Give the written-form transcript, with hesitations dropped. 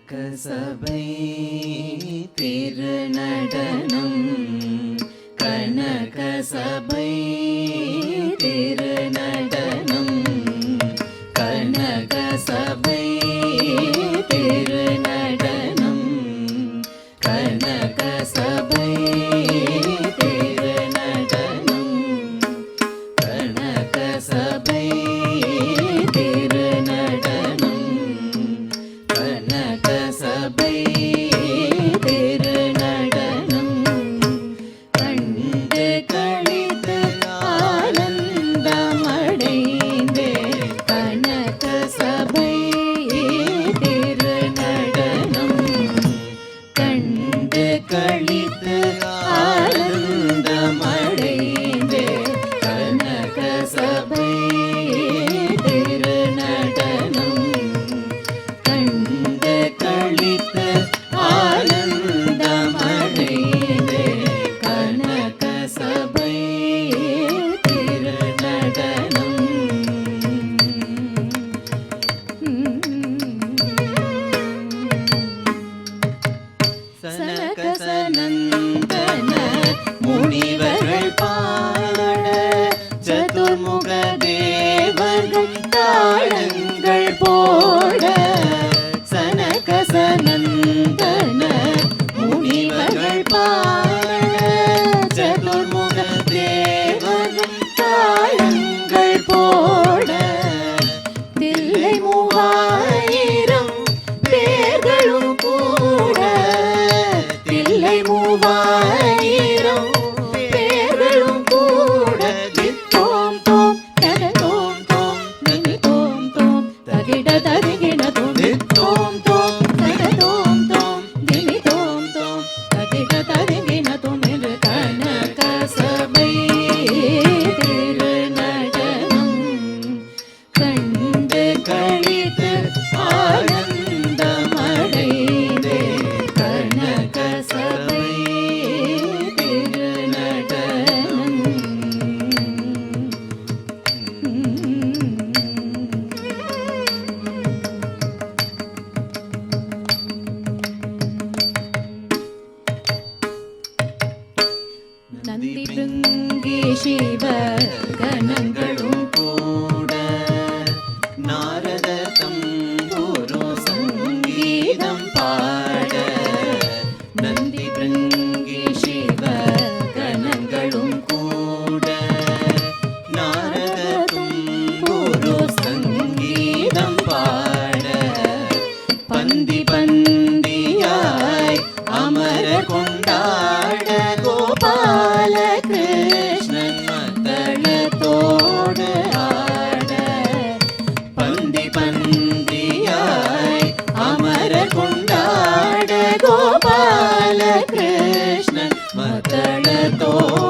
கனகசபை திருநடனம் கனகசபை திருநடனம் கனகசபை திருநடனம் கனகசபை திருநடனம் கனகசபை திருநடனம் கனகசபை திருநடனம் கண்டு களித்து ஆனந்தமடைந்தே கனகசபை திருநடனம் கண்டு களித்து ஆனந்தமடைந்தே கனகசபை திருநடனம் கண்டு களித்து ஆனந்தமடைந்தே கனகசபை திருநடனம் சனகசனந்தன முனிவர்கள் பாட சதுர்முக தேவர்கள் தாளங்கள் போட சனகசனந்தன முனிவர்கள் பாட சதுர்முக தேவர்கள் தாளங்கள் போட தில்லை 3000 பேர்களும் கூட தில்லை 3000 பேர்களும் கூட தித்தோம் தோம் தகதோம் தோம் தித்தோம் தோம் தகிட தகிட தோம் தித்தோம் தோம் தகதோம் தோம் தித்தோம் தோம் தகிட தகிட தோம் என்று கனகசபை திருநடனம் கண்டு களித்து ஆனந்தமடைந்தே கனகசபை திருநடனம் நந்தி பிருங்கி சிவ கணங்களும் கூட நாரத தம்புரு சங்கீதம் பாட நந்தி பிருங்கி சிவ கணங்களும் கூட நாரத தம்புரு சங்கீதம் பாட பந்தி பந்தியாய் அமர கொண்டாட கோபால கிருஷ்ணன் மத்தளத்தோடு ஆட பந்தி பந்தியாய் அமர கொண்டாட கோபால கிருஷ்ணன் மத்தளத்தோடு